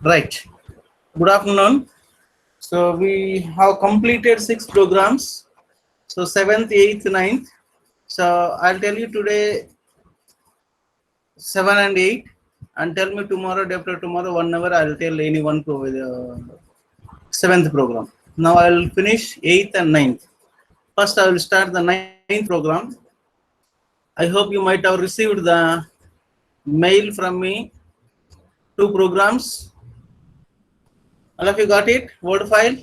Right. Good afternoon. So we have completed 6 programs. So 7th, 8th, 9th. So I'll tell you today 7 and 8, and tell me tomorrow, day after tomorrow, 1 hour. I'll tell any one 7th program. Now I'll finish 8th and 9th. First, I will start the 9th program. I hope you might have received the mail from me. 2 programs. All of you got it? Word file.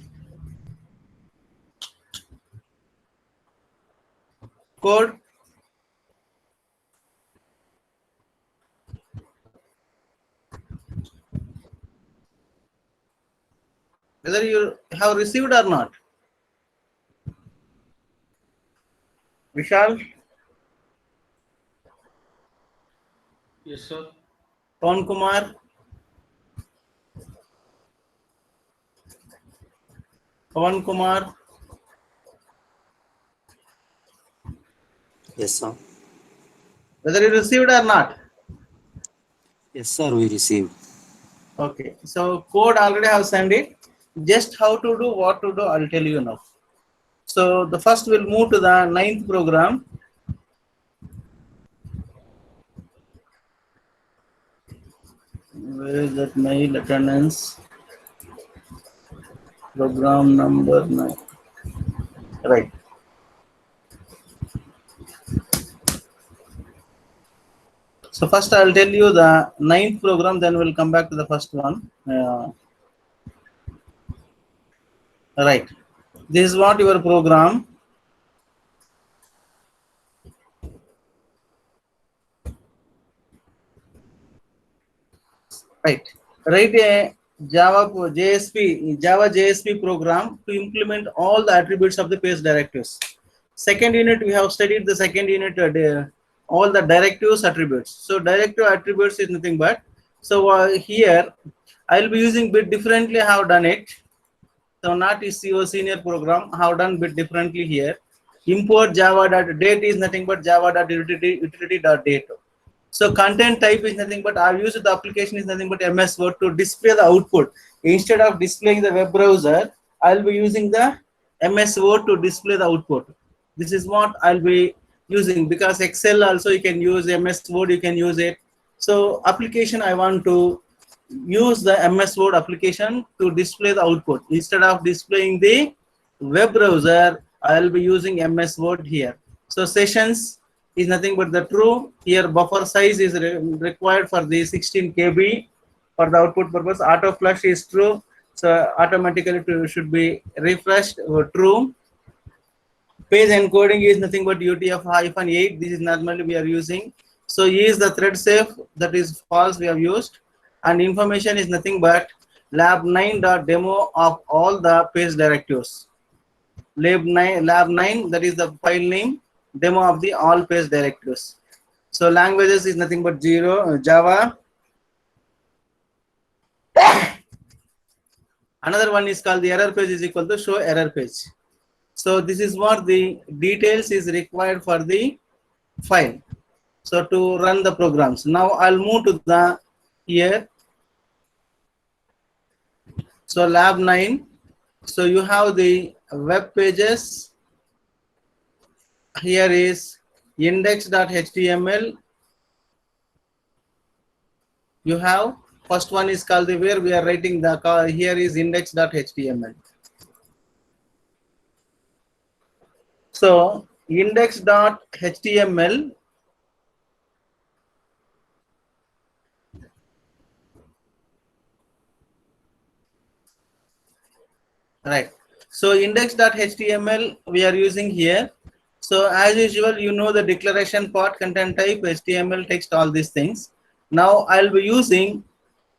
Code. Whether you have received or not. Vishal. Yes, sir. Pawan Kumar. Pawan Kumar. Yes, sir. Whether you received or not. Yes, sir, we received. Okay. So code already have sent it. Just how to do, what to do, I'll tell you now. So the first we'll move to the 9th program. Where is that mail attendance? Program number 9. Right. So first I'll tell you the 9th program, then we'll come back to the first one. Right. This is what your program. Right. Write a Java JSP program to implement all the attributes of the page directives. Second unit, we have studied the second unit, all the directives attributes. So directive attributes is nothing but, so here I'll be using bit differently. I have done it. So not is your senior program, have done bit differently here. Import java.date is nothing but java.utility.date. So content type is nothing but I've used the application is nothing but MS Word to display the output. Instead of displaying the web browser, I'll be using the MS Word to display the output. This is what I'll be using, because Excel also you can use, MS Word you can use it. So application I want to use the MS Word application to display the output. Instead of displaying the web browser, I'll be using MS Word here. So sessions is nothing but the true. Here buffer size is required for the 16 KB for the output purpose. Auto flush is true, so automatically should be refreshed or true. Page encoding is nothing but UTF-8. This is normally we are using. So is the thread safe, that is false we have used. And information is nothing but lab9.demo of all the page directives. Lab9 that is the file name, demo of the all page directives. So languages is nothing but Java. Another one is called the error page is equal to show error page. So this is what the details is required for the file. So to run the programs. Now I'll move to the here. So lab 9. So you have the web pages. Here is index.html. You have first one is called the where we are writing the here is index.html. So index.html right. So index.html we are using here. So as usual, you know the declaration part, content type, HTML, text, all these things. Now I'll be using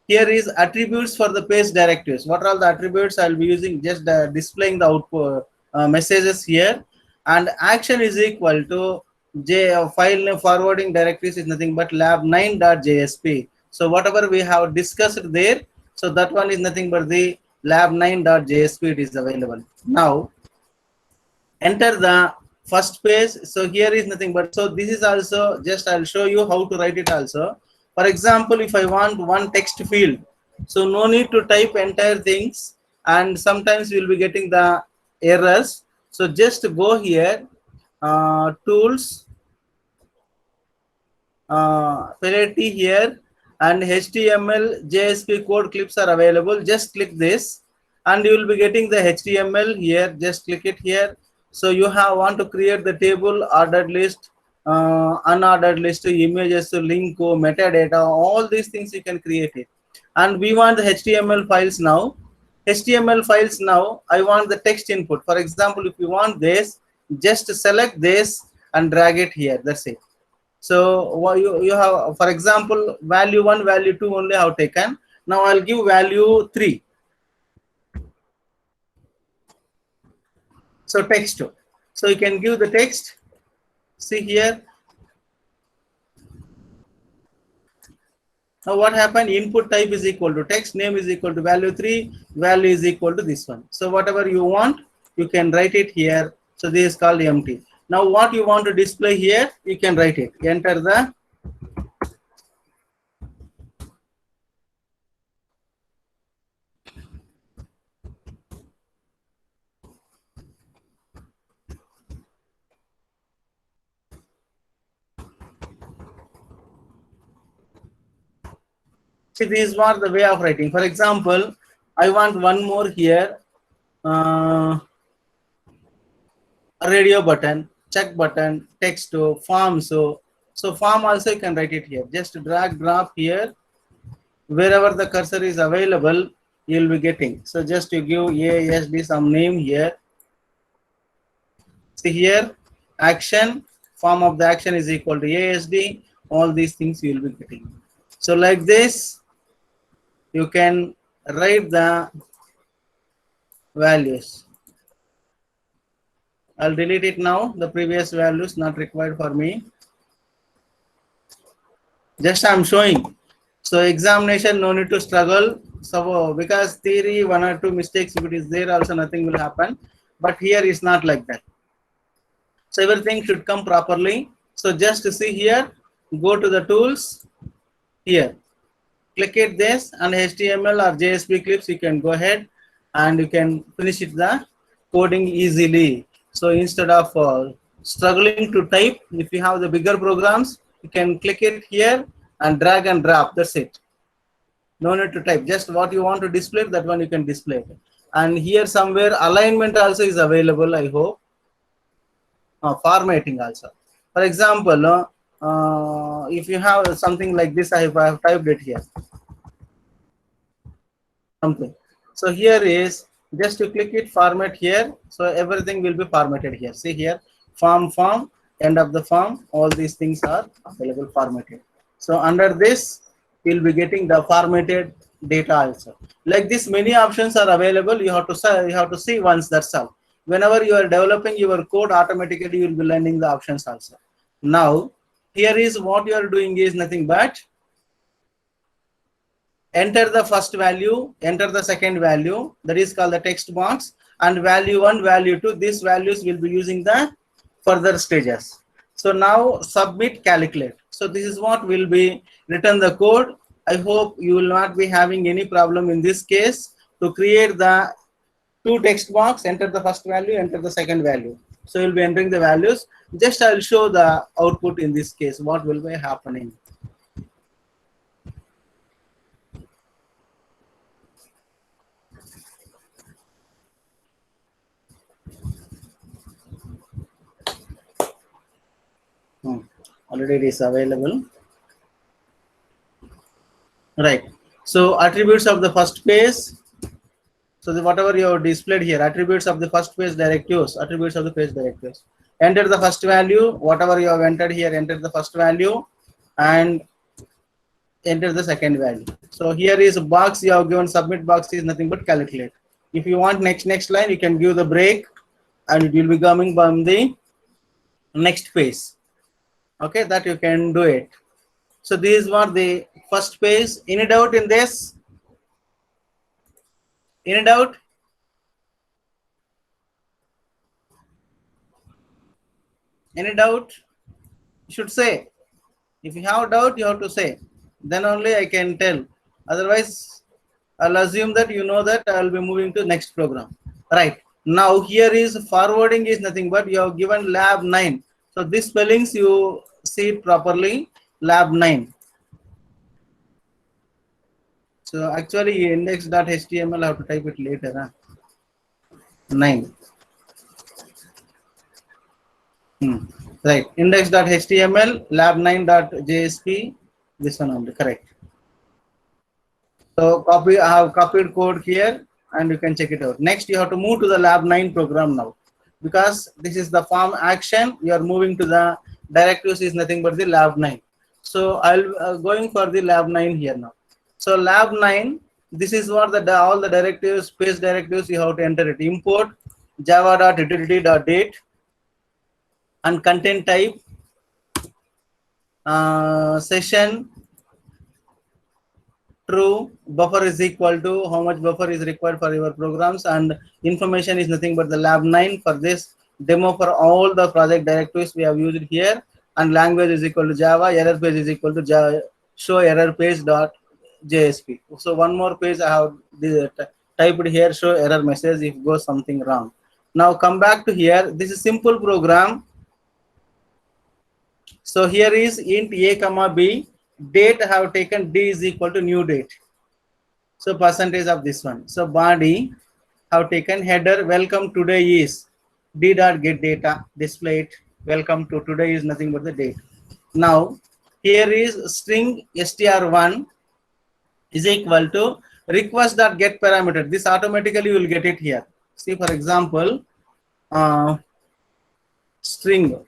here is attributes for the page directives. What are all the attributes I'll be using? Just displaying the output messages here, and action is equal to file name forwarding directives is nothing but lab9.jsp. So whatever we have discussed there, so that one is nothing but the lab9.jsp. It is available. Now enter the first page. So here is nothing but, so this is also just I'll show you how to write it also. For example, if I want one text field, So no need to type entire things, and sometimes you'll be getting the errors. So just go here, tools, Fidelity here, and HTML JSP code clips are available. Just click this and you will be getting the HTML here. Just click it here. So you want to create the table, ordered list, unordered list, images, link, metadata, all these things you can create it. And we want the HTML files now. HTML files now, I want the text input. For example, if you want this, just select this and drag it here. That's it. So what you have, for example, value 1, value 2 only have taken. Now I'll give value 3. So text. So you can give the text. See here. Now what happened? Input type is equal to text, name is equal to value 3, value is equal to this one. So whatever you want, you can write it here. So this is called empty. Now what you want to display here, you can write it. Enter the See, this is what the way of writing. For example, I want one more here. Radio button, check button, text to form. So form also you can write it here. Just drag, drop here. Wherever the cursor is available, you'll be getting. So just you give ASD some name here. See here, action, form of the action is equal to ASD. All these things you will be getting. So like this, you can write the values. I'll delete it now. The previous values not required for me. Just I'm showing. So examination, no need to struggle. So because theory, 1 or 2 mistakes, if it is there also nothing will happen. But here is not like that. So everything should come properly. So just to see here, go to the tools here. Click it this and HTML or JSP clips, you can go ahead and you can finish it the coding easily. So instead of struggling to type, if you have the bigger programs, you can click it here and drag and drop. That's it. No need to type. Just what you want to display, that one you can display it. And here somewhere alignment also is available, I hope. Formatting also. For example, if you have something like this, I have typed it here. Something. So here is just to click it, format here. So everything will be formatted here. See here, form, end of the form. All these things are available formatted. So under this, you'll be getting the formatted data also. Like this, many options are available. You have to see once. That's all. Whenever you are developing your code, automatically you will be learning the options also. Now, here is what you are doing is nothing but enter the first value, enter the second value, that is called the text box, and value 1, value 2, these values will be using the further stages. So now submit, calculate. So this is what will be written the code. I hope you will not be having any problem in this case to create the 2 text box, enter the first value, enter the second value. So you'll be entering the values. Just I'll show the output in this case, what will be happening. Already it is available. Right. So attributes of the first page. So whatever you have displayed here, attributes of the first page directives, attributes of the page directives. Enter the first value, whatever you have entered here, enter the first value and enter the second value. So here is a box you have given, submit box is nothing but calculate. If you want next line, you can give the break and it will be coming from the next page. Okay, that you can do it. So these were the first page. Any doubt in this? Any doubt? Any doubt? You should say. If you have doubt, you have to say. Then only I can tell. Otherwise, I'll assume that you know that I'll be moving to next program. Right. Now here is forwarding is nothing but you have given lab 9. So these spellings you see it properly, lab 9. So actually index.html I have to type it later. Huh? 9. Right. Index.html, lab9.jsp, this one only, correct. So copy, I have copied code here and you can check it out. Next, you have to move to the lab 9 program now. Because this is the form action, you are moving to the directives is nothing but the lab 9. So I'll going for the lab 9 here now. So lab 9, this is what the all the directives, space directives you have to enter it. Import java.utility.date and content type, session true, buffer is equal to how much buffer is required for your programs, and information is nothing but the lab 9 for this demo for all the project directives we have used here, and language is equal to Java, error page is equal to Java, show error page dot JSP. So one more page I have typed here, show error message if goes something wrong. Now come back to here, this is simple program. So here is int a comma b, date I have taken d is equal to new date. So percentage of this one. So body have taken header welcome today is d dot get data, display it, welcome to today is nothing but the date. Now here is string str1 is equal to request dot get parameter. This automatically you will get it here. See for example string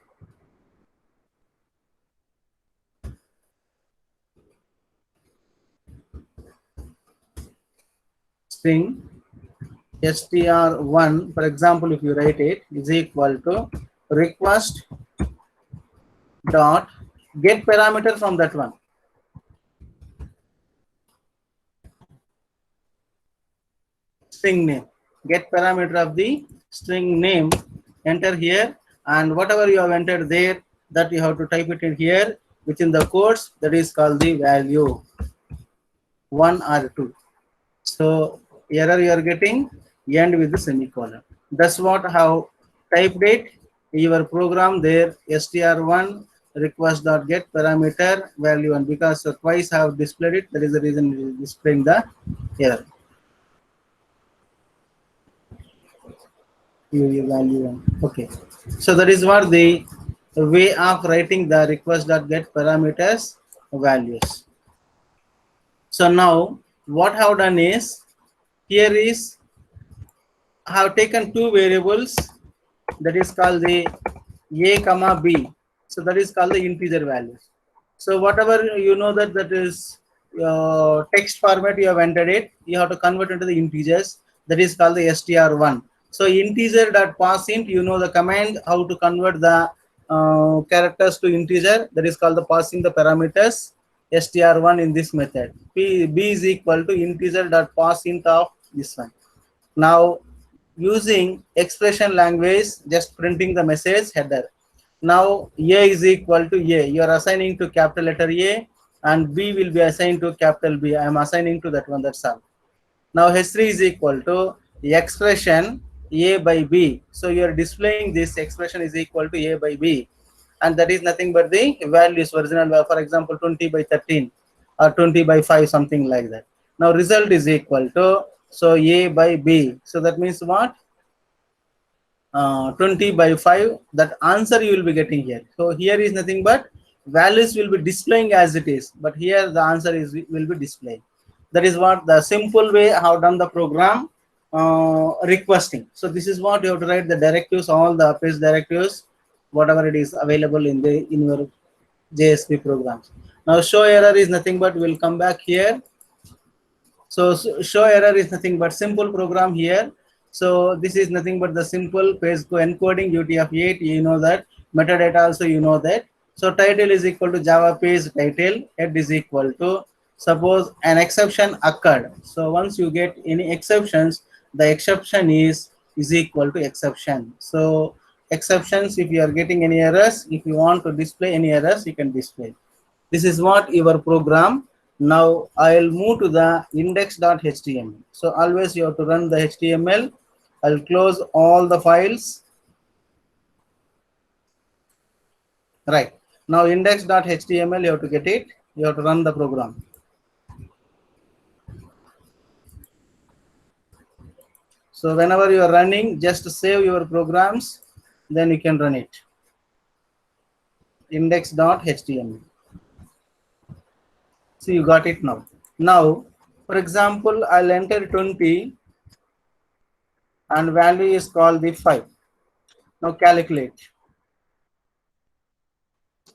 str1, for example, if you write it, is equal to request dot get parameter from that one. String name, get parameter of the string name, enter here, and whatever you have entered there, that you have to type it in here within the quotes, that is called the value 1 or 2. So error you are getting, end with the semicolon. That's what I have typed it. Your program there, str1 request.get parameter value 1, because twice I have displayed it, that is the reason it is displaying the error. Value 1. Okay. So that is what the way of writing the request.get parameters values. So now what I have done is, here is I have taken two variables, that is called the a comma b. So that is called the integer values. So whatever you know that is text format you have entered it, you have to convert into the integers, that is called the str1. So integer dot passint, you know the command how to convert the characters to integer, that is called the passing the parameters str1 in this method. B is equal to integer dot passint of this one. Now using expression language, just printing the message header. Now a is equal to a, you are assigning to capital letter A, and b will be assigned to capital B. I am assigning to that one, that's all. Now h3 is equal to the expression a by b. So you are displaying this expression is equal to a by b, and that is nothing but the values, original value, for example 20 by 13 or 20 by 5, something like that. Now result is equal to, so a by b, so that means what, 20 by 5, that answer you will be getting here. So here is nothing but values will be displaying as it is, but here the answer is will be displayed. That is what the simple way I have done the program requesting. So this is what you have to write the directives, all the page directives, whatever it is available in your JSP programs. Now show error is nothing but, we'll come back here. So show error is nothing but simple program here. So this is nothing but the simple page encoding UTF-8, you know that. Metadata also you know that. So title is equal to Java page title, head is equal to, suppose an exception occurred. So once you get any exceptions, the exception is equal to exception. So exceptions, if you are getting any errors, if you want to display any errors, you can display. This is what your program Now I'll move to the index.html. So always you have to run the HTML. I'll close all the files. Right. Now index.html, you have to get it. You have to run the program. So whenever you are running, just save your programs, then you can run it. Index.html. So you got it now. Now, for example, I'll enter 20 and value is called the 5. Now calculate.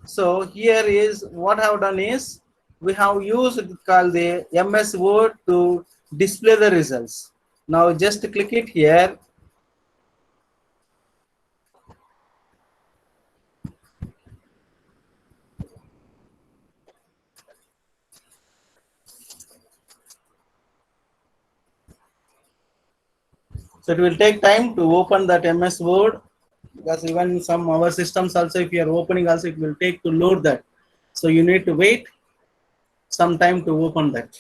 So here is what I have done is we have used called the MS Word to display the results. Now just click it here. So it will take time to open that MS Word, because even some our systems also, if you are opening also, it will take to load that. So you need to wait some time to open that.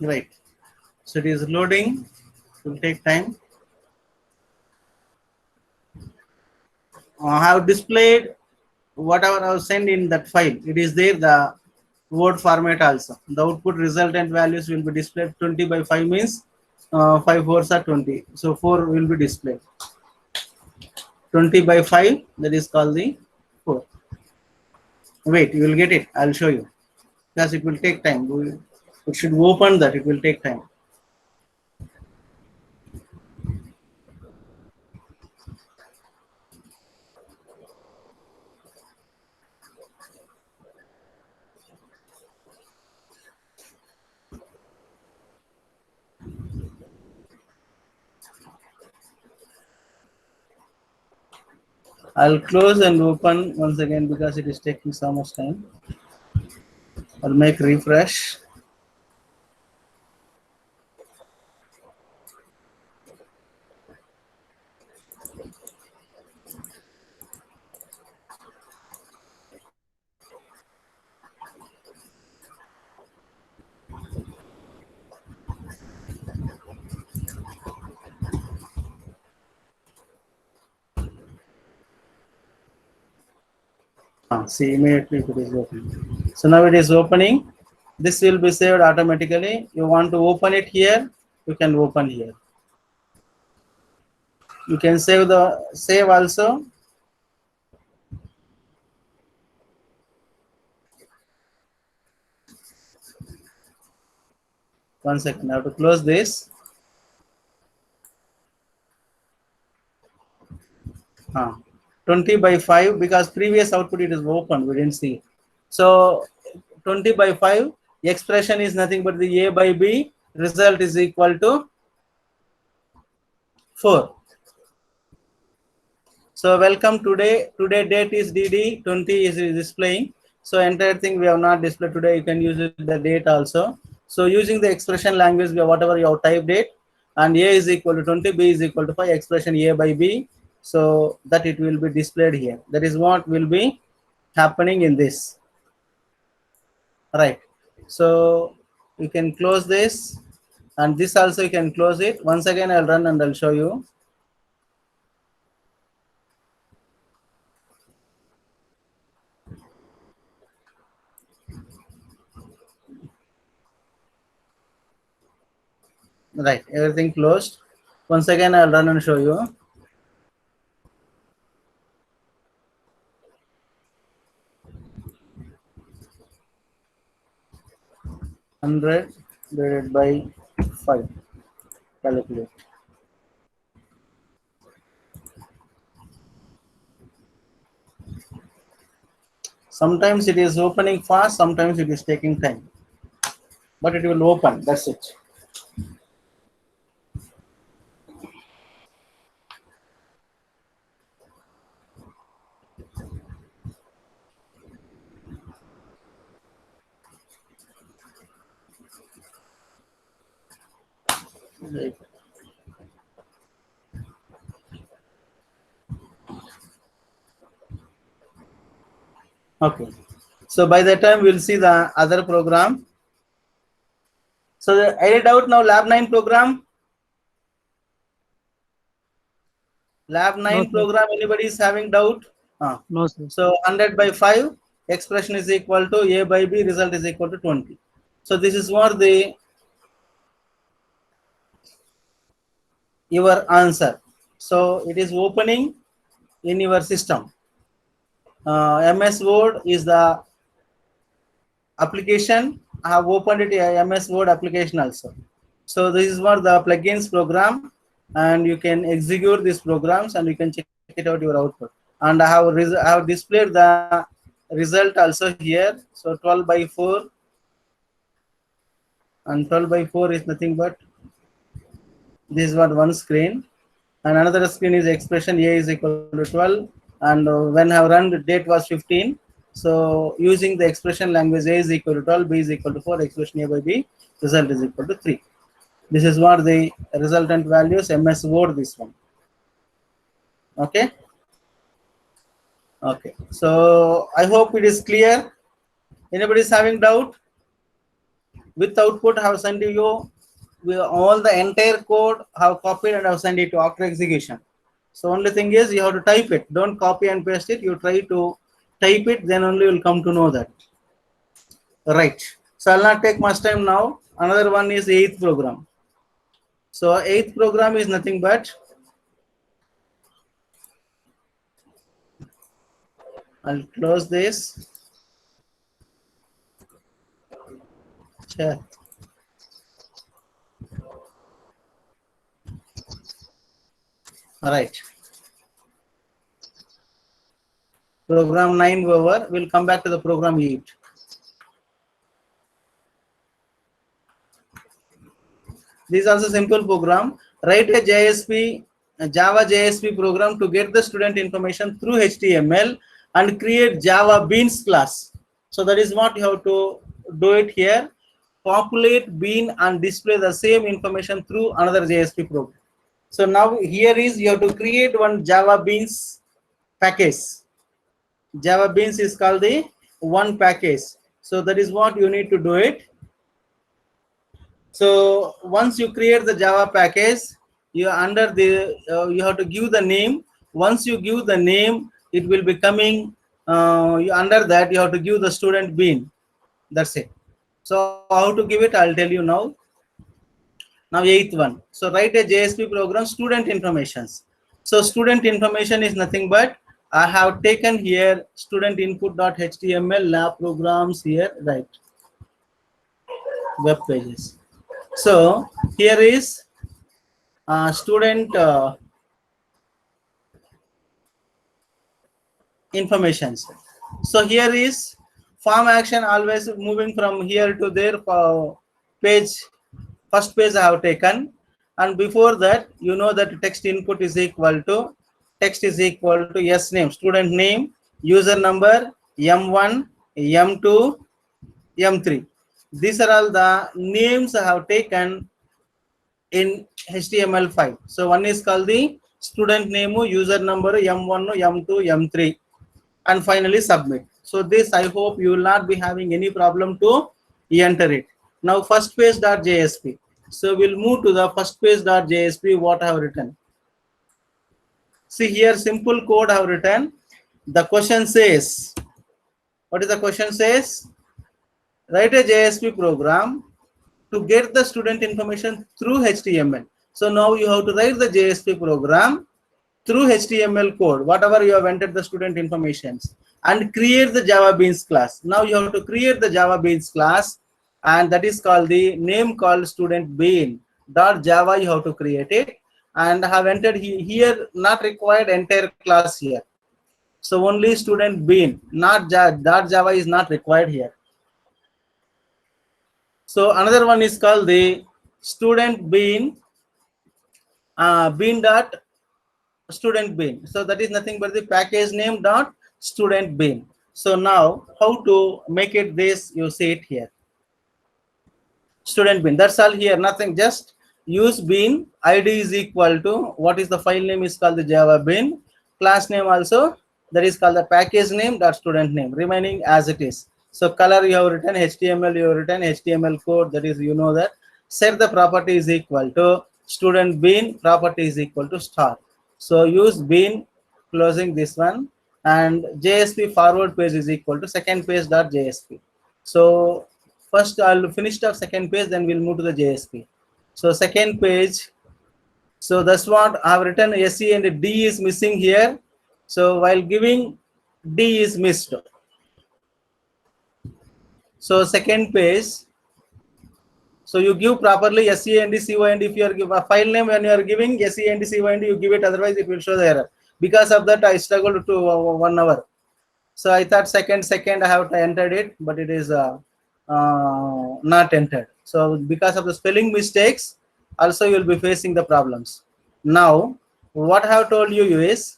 Right. So it is loading. It will take time. I have displayed whatever I have sent in that file. It is there, the word format also. The output resultant values will be displayed. 20 by 5 means 5 fours are 20. So 4 will be displayed. 20 by 5, that is called the 4. Wait, you will get it. I'll show you. Because it will take time. It should open that. It will take time. I'll close and open once again because it is taking so much time. I'll make refresh. See, immediately it is opening. So now it is opening. This will be saved automatically. You want to open it here, you can open here. You can save also. One second, I have to close this. 20 by 5, because previous output it is open, we didn't see. So 20 by 5, expression is nothing but the A by B, result is equal to 4. So welcome today. Today date is DD, 20 is displaying. So entire thing we have not displayed today. You can use the date also. So using the expression language, whatever you have typed it, and A is equal to 20, B is equal to 5, expression A by B. So that it will be displayed here. That is what will be happening in this. Right. So you can close this, and this also you can close it. Once again, I'll run and I'll show you. Right, everything closed. Once again, I'll run and show you. Hundred divided by 5. Calculate. Sometimes it is opening fast, sometimes it is taking time. But it will open, that's it. Right. Okay. So by that time, we'll see the other program. So any doubt now, Lab 9 program? Lab 9 No, sir. program, anybody is having doubt? No, sir. So 100 by 5, expression is equal to A by B, result is equal to 20. So this is what your answer. So it is opening in your system. MS Word is the application. I have opened it MS Word application also. So this is what the plugins program, and you can execute these programs and you can check it out your output. And I have displayed the result also here. So 12 by 4, and 12 by 4 is nothing but this is what one screen, and another screen is expression A is equal to 12, and when I have run, the date was 15. So using the expression language, A is equal to 12, B is equal to 4, expression A by B, result is equal to 3. This is what the resultant values, MS Word, this one. Okay. Okay. So I hope it is clear. Anybody is having doubt? With output, I have sent you all the entire code, have copied and have sent it to after execution. So only thing is you have to type it. Don't copy and paste it. You try to type it, then only you will come to know that. Right. So I'll not take much time now. Another one is 8th program. So 8th program is nothing but, I'll close this. Sure. All right. Program 9 over. We'll come back to the program 8. This is also simple program. Write a Java JSP program to get the student information through HTML and create Java Beans class. So that is what you have to do it here. Populate bean and display the same information through another JSP program. So now here is you have to create one Java Beans package. Java Beans is called the one package. So that is what you need to do it. So once you create the Java package, you under the you have to give the name. Once you give the name, it will be coming under that you have to give the student bean. That's it. So how to give it, I'll tell you now. Now 8th one. So write a JSP program, student informations. So student information is nothing but I have taken here student input.html lab programs here, right? Web pages. So here is student information. So here is form action, always moving from here to there. Page, first page I have taken, and before that you know that text input is equal to yes name, student name, user number, M1, M2, M3. These are all the names I have taken in HTML5. So one is called the student name, user number, M1, M2, M3, and finally submit. So this I hope you will not be having any problem to enter it. Now first page.jsp. So we'll move to the first page.jsp, what I have written. See here, simple code I have written. The question says, what is the question says? Write a JSP program to get the student information through HTML. So now you have to write the JSP program through HTML code, whatever you have entered the student informations, and create the Java Beans class. Now you have to create the Java Beans class, and that is called the name called student bean dot Java. You have to create it, and have entered here not required entire class here. So only student bean, not dot Java is not required here. So another one is called the student bean bean dot student bean. So that is nothing but the package name dot student bean. So now how to make it this, you see it here. Student bean, that's all here, nothing, just use bean. ID is equal to what is the file name is called the Java bean. Class name also, that is called the package name dot student name, remaining as it is. So color you have written HTML, you have written HTML code, that is you know that. Set the property is equal to student bean, property is equal to star. So use bean, closing this one, and JSP forward page is equal to second page dot JSP. So first I'll finish the second page, then we'll move to the JSP. So second page, so that's what I've written. SE and D is missing here. So while giving, D is missed. So second page, so you give properly SEND CYND. If you are give a file name, when you are giving SEND CYND, you give it, otherwise it will show the error. Because of that I struggled to 1 hour. So I thought second I have entered it, but it is not entered. So because of the spelling mistakes, also you will be facing the problems. Now what I have told you is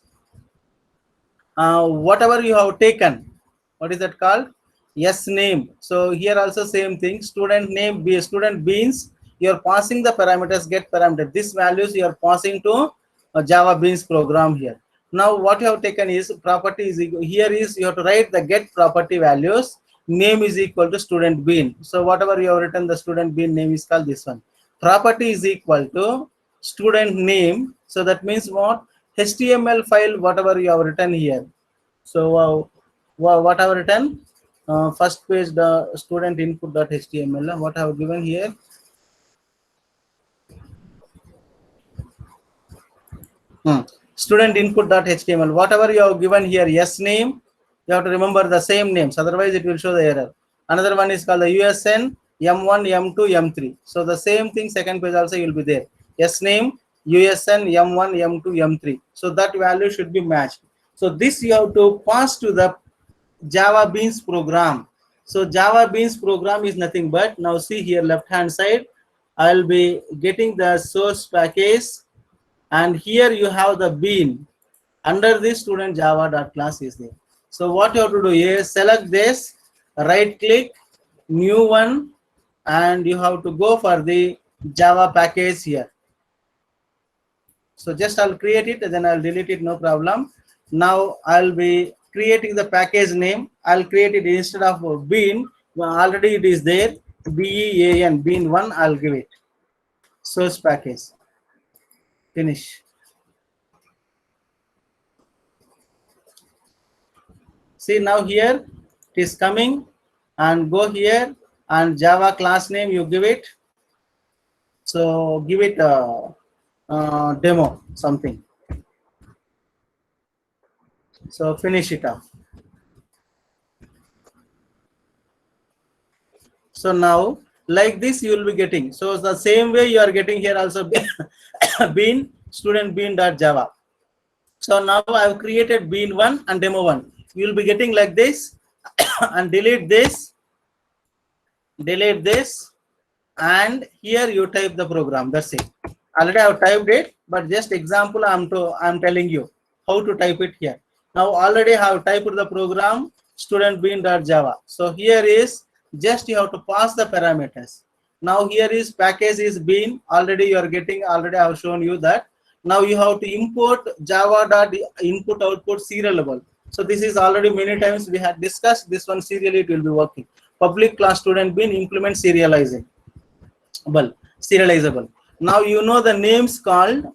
whatever you have taken, what is that called? Yes name. So here also same thing, student name, be student beans, you are passing the parameters, get parameter, this values you are passing to a Java Beans program here. Now what you have taken is property is equal, here is you have to write the get property values, name is equal to student bean. So whatever you have written, the student bean name is called this one. Property is equal to student name. So that means what? HTML file, whatever you have written here. So what I have written? First page, the student input.html. What I have given here? Student input.html. Whatever you have given here, yes name, you have to remember the same names, otherwise it will show the error. Another one is called the USN M1, M2, M3. So the same thing, second page also will be there. Yes name, USN M1, M2, M3. So that value should be matched. So this you have to pass to the Java Beans program. So Java Beans program is nothing but, now see here left hand side, I'll be getting the source package, and here you have the bean. Under this student Java.class is there. So what you have to do is select this, right click, new one, and you have to go for the Java package here. So just I'll create it and then I'll delete it, no problem. Now I'll be creating the package name. I'll create it instead of bean. Well, already it is there, BEAN, bean1, I'll give it. Source package. Finish. See now here it is coming, and go here and Java class name you give it. So give it a demo something. So finish it off. So now like this you will be getting. So the same way you are getting here also bean student bean.java. So now I have created bean1 and demo1. You will be getting like this and delete this, and here you type the program. That's it. Already I have typed it, but just example I'm telling you how to type it here. Now already I have typed the program student bean.java. So here is just you have to pass the parameters. Now here is package is bean. Already you are getting, already I have shown you that. Now you have to import java.input output serializable. So this is already many times we had discussed. This one serially it will be working. Public class student bean implement serializable. Now you know the names called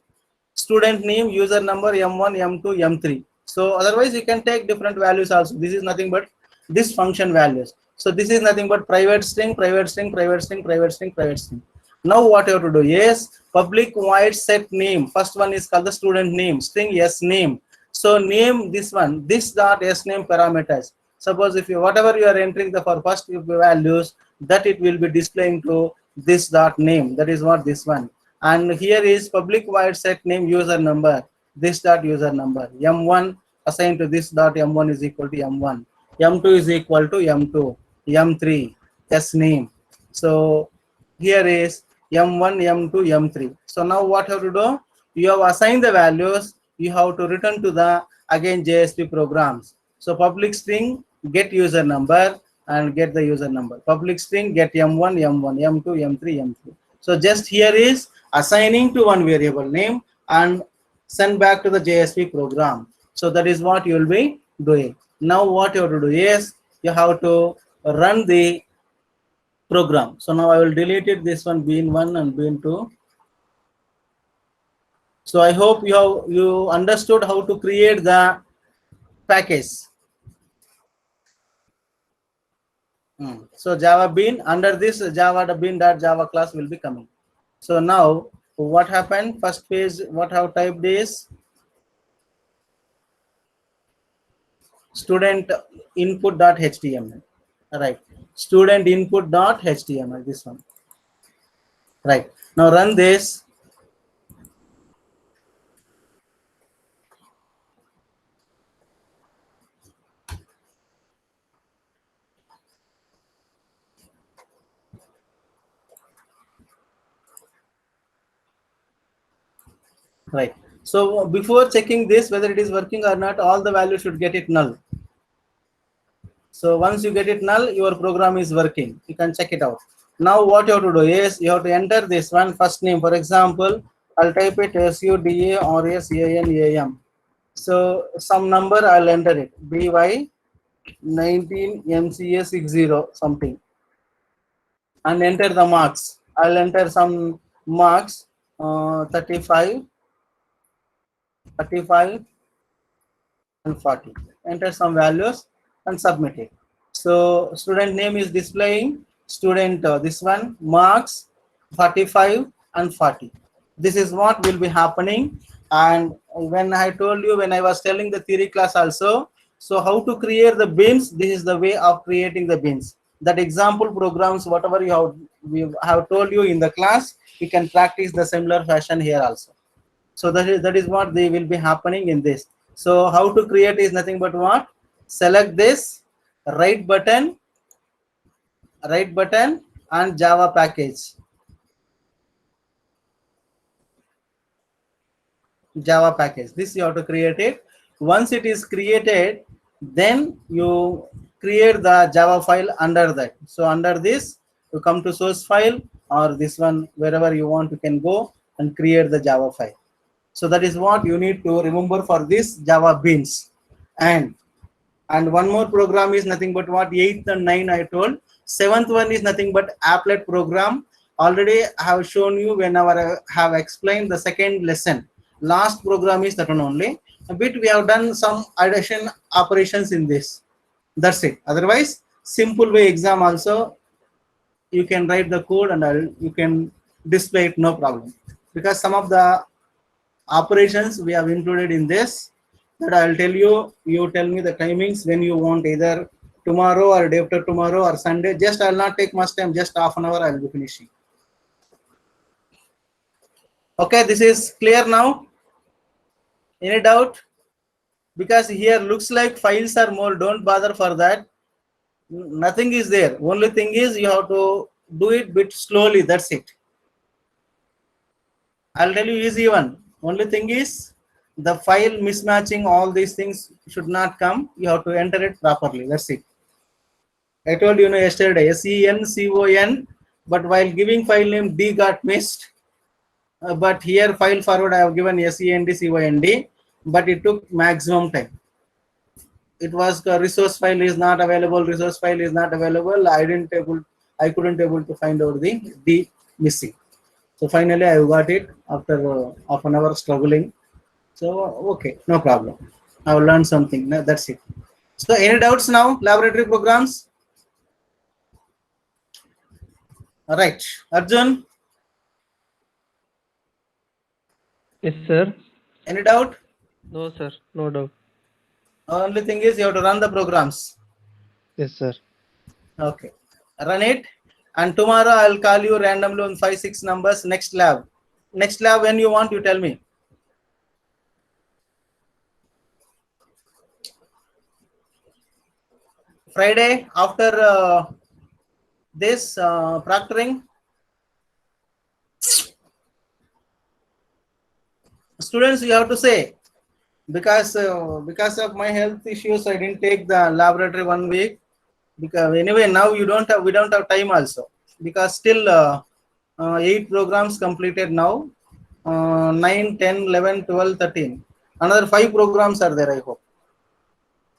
student name, user number, M1, M2, M3. So otherwise you can take different values also. This is nothing but this function values. So this is nothing but private string, private string, private string, private string, private string. Now what you have to do is public void set name. First one is called the student name, string s name. So name this one, this dot s name parameters. Suppose if you whatever you are entering the for first values, that it will be displaying to this dot name. That is what this one. And here is public void set name user number. This dot user number m1 assigned to this dot m1 is equal to m1. M2 is equal to M2, M3, S name. So here is M1, M2, M3. So now what you have to do? You have assigned the values. You have to return to the again JSP programs. So public string get user number and get the user number. Public string get M1, M1, M2, M3, M3. So just here is assigning to one variable name and send back to the JSP program. So that is what you will be doing. Now what you have to do is you have to run the program. So now I will delete it, this one bean1 and bean2. So I hope you understood how to create the package. So Java bean, under this Java bean.java class will be coming. So now what happened? First page, what I have typed is student input.html, right? Student input.html, this one, right? Now run this. Right. So before checking this, whether it is working or not, all the values should get it null. So once you get it null, your program is working. You can check it out. Now what you have to do is you have to enter this one first name. For example, I'll type it SUDARSANAM. So some number I'll enter it. BY19 MCA60 something. And enter the marks. I'll enter some marks 35 and 40. Enter some values and submit it. So student name is displaying student this one marks 45 and 40. This is what will be happening. And when I told you, when I was telling the theory class also, so how to create the bins, this is the way of creating the bins. That example programs, whatever we have told you in the class, you can practice the similar fashion here also. So that is what they will be happening in this. So how to create is nothing but what? Select this right button and Java package. Java package. This you have to create it. Once it is created, then you create the Java file under that. So under this, you come to source file or this one, wherever you want, you can go and create the Java file. So that is what you need to remember for this Java beans. And one more program is nothing but what? 8th and 9 I told. 7th one is nothing but applet program. Already I have shown you whenever I have explained the second lesson. Last program is that one only. A bit we have done some addition operations in this. That's it. Otherwise, simple way exam also, you can write the code and you can display it, no problem. Because some of the operations we have included in this, that I'll tell you, you tell me the timings when you want, either tomorrow or day after tomorrow or Sunday. Just I'll not take much time, just half an hour I'll be finishing. Okay, this is clear now. Any doubt? Because here looks like files are more, don't bother for that. Nothing is there. Only thing is you have to do it bit slowly, that's it. I'll tell you easy one. Only thing is the file mismatching, all these things should not come. You have to enter it properly. That's it. I told you yesterday SENCON, but while giving file name D got missed. But here file forward I have given SENDCOND, but it took maximum time. It was resource file is not available. Resource file is not available. I couldn't able to find out the D missing. So finally I got it after half an hour struggling. So okay, no problem. I will learn something. No, that's it. So any doubts now? Laboratory programs. All right, Arjun, Yes, sir. any doubt? No, sir. No doubt. Only thing is you have to run the programs. Yes, sir. Okay, run it. And tomorrow I'll call you randomly on 5-6 numbers. Next lab. Next lab, when you want, you tell me. Friday after this proctoring. Students, you have to say, because of my health issues, I didn't take the laboratory 1 week. Because anyway, now we don't have time also, because still 8 programs completed now. 9, 10, 11, 12, 13. Another 5 programs are there, I hope.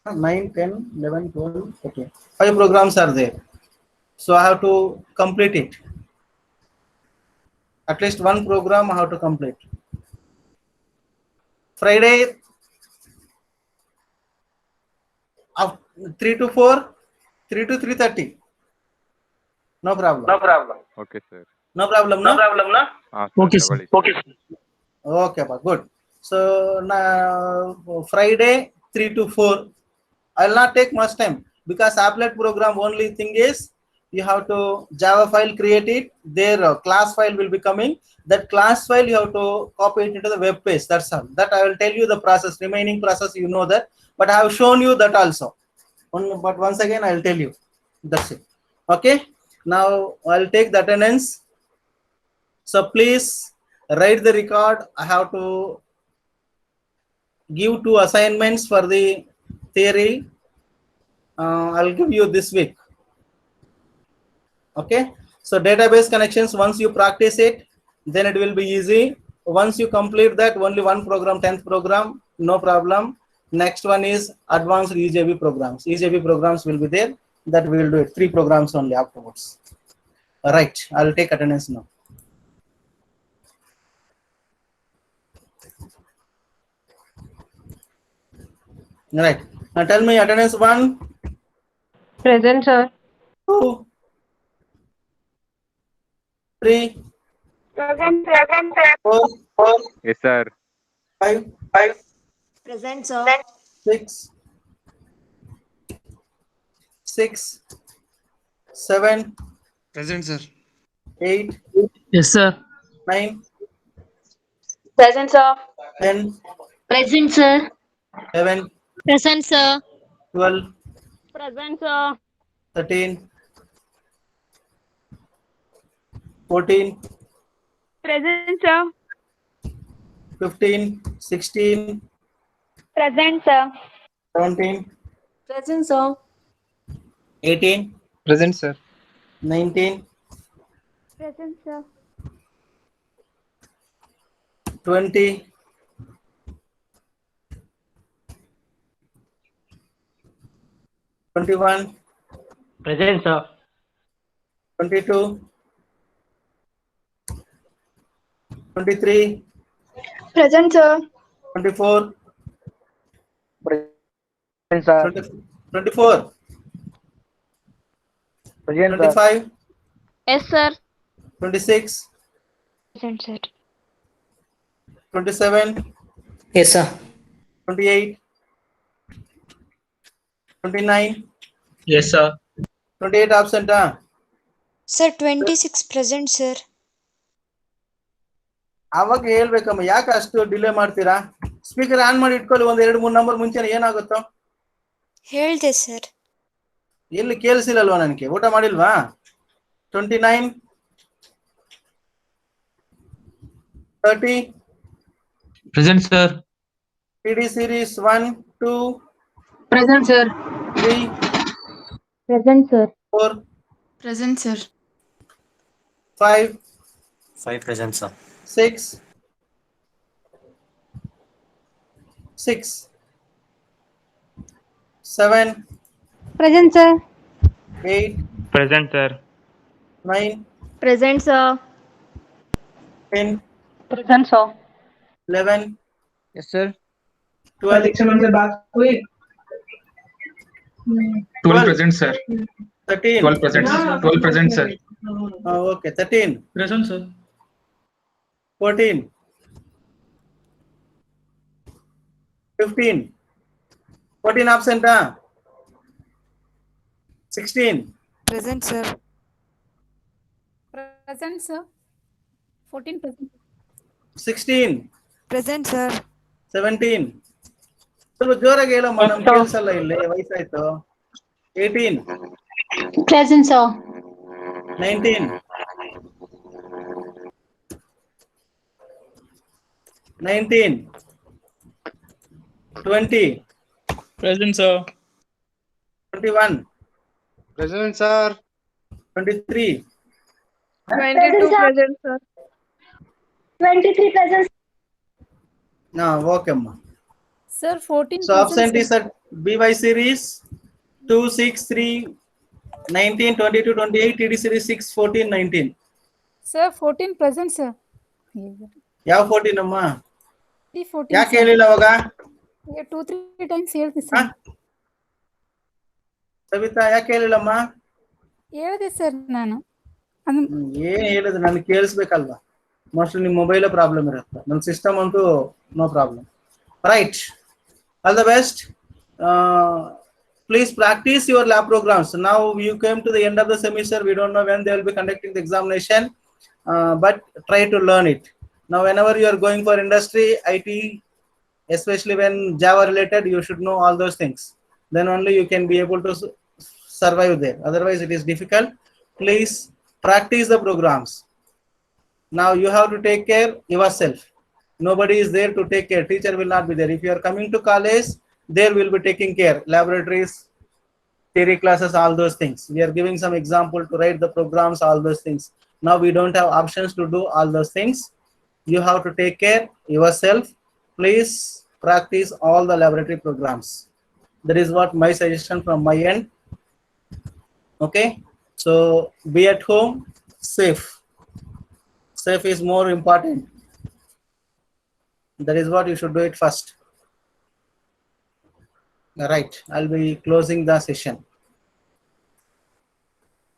9, 10, 11, 12, 13. 5 programs are there. So I have to complete it. At least one program I have to complete. Friday, 3 to 4, 3 to 3:30. No problem. Okay, sir. No problem, no? Okay, sir. Okay, good. So now Friday 3 to 4. I'll not take much time, because applet program only thing is you have to Java file, create it. Their class file will be coming. That class file you have to copy it into the web page. That's all. That I will tell you the process. Remaining process you know that, but I have shown you that also. But once again I will tell you. That's it. Okay. Now I'll take the attendance. So please write the record. I have to give 2 assignments for the theory. I'll give you this week. Okay. So database connections, once you practice it, then it will be easy. Once you complete that, only one program, 10th program, no problem. Next one is advanced EJB programs. EJB programs will be there. That we will do it. 3 programs only afterwards. All right. I'll take attendance now. All right. Now tell me attendance 1, Present, sir. 2, 3, Present, 4, Yes, sir. 5, Present, sir. 6, 7, Present, sir. 8, Yes, sir. 9, Present, sir. 10, Present, sir. 11, Present, sir. 12, Present, sir. 13, 14, Present, sir. 15, 16, Present, sir. 17, Present, sir. 18, Present, sir. 19, Present, sir. 20, 21, Present, sir. 22, 23, Present, sir. 24, Present, sir. 24, Present, sir. 25, Yes, sir. 26, Present, sir. 27, Yes, sir. 28, 29, Yes, sir. 28 absent. Sir, 26 present, sir. ಅವಾಗ ಹೇಳ್ಬೇಕಮ್ಮ, ಯಾಕೆ ಅಷ್ಟು delay ಮಾಡ್ತೀರಾ? Speaker on ಮಾಡಿ ಇಟ್ಕೊಳ್ಳಿ, 1, 2, 3 number ಮುಂಚೆನೆ. ಏನಾಗುತ್ತೋ ಹೇಳ್ದೆ sir. ಎಲ್ಲಿ ಕೇಳಿಸಿಲ್ಲಲ್ವಾ ನನಗೆ? ಊಟ ಮಾಡಿಲ್ವಾ? 29, 30, Present, sir. PD series 1, 2, Present, sir. 3, Present, sir. 4, Present, sir. 5, 5 present, sir. 6, 7, Present, sir. 8, Present, sir. 9, Present, sir. 10, Present, sir. 11, Yes, sir. 12, 12 present, sir. 13, 12 present. 12 present, sir. Okay, 13, Present, sir. 14, 15, 14 absent, 16, Present, sir. Present, sir. 14 present. 16, Present, sir. 17. ಸ್ವಲ್ಪ ಜೋರಾಗಿ ಹೇಳಮ್ಮ, ನಮ್ಗೆ ಕೇಳಿಸಲ್ಲ ಇಲ್ಲಿ, ವಯಸ್ಸಾಯ್ತು. 18, Present, sir. 19, 20, Present, sir. 21, Present, sir. 23, 22 present, sir. 23 present. Okay అమ్మా. Sir, 14 So absentees at BY series 2, 6, 3, 19, 22, 28, TD series 6, 14, 19. Sir, 14 present, sir. ಯಾವ 14 ಅಮ್ಮ? 14. ಯಾಕೆ ಹೇಳಿಲ್ಲ ಅವಾಗ? 2-3 times ಹೇಳ್ದೆ ಹಾ? ಸರ್. ಸವಿತಾ ಯಾಕೆ ಹೇಳಿಲ್ಲಮ್ಮ? ಹೇಳಿದೆ ಸರ್ ನಾನು. ಏನ್ ಹೇಳಿದ್ರು ನನಗೆ ಕೇಳಿಸ್ಬೇಕಲ್ವಾ? ಮೋಸ್ಟ್ಲಿ ನಿಮ್ಮ ಮೊಬೈಲ್ ಪ್ರಾಬ್ಲಮ್ ಇರುತ್ತೆ. ನನ್ನ ಸಿಸ್ಟಮ್ ಅಂತೂ no problem. Right, all the best. Please practice your lab programs. Now you came to the end of the semester. We don't know when they will be conducting the examination, but try to learn it. Now whenever you are going for industry, IT, especially when Java related, you should know all those things. Then only you can be able to survive there. Otherwise it is difficult. Please practice the programs. Now you have to take care yourself. Nobody is there to take care. Teacher will not be there. If you are coming to college, there will be taking care. Laboratories, theory classes, all those things. We are giving some example to write the programs, all those things. Now we don't have options to do all those things. You have to take care yourself. Please practice all the laboratory programs. That is what my suggestion from my end. Okay, so be at home, safe. Safe is more important. That is what you should do it first. Right, I'll be closing the session.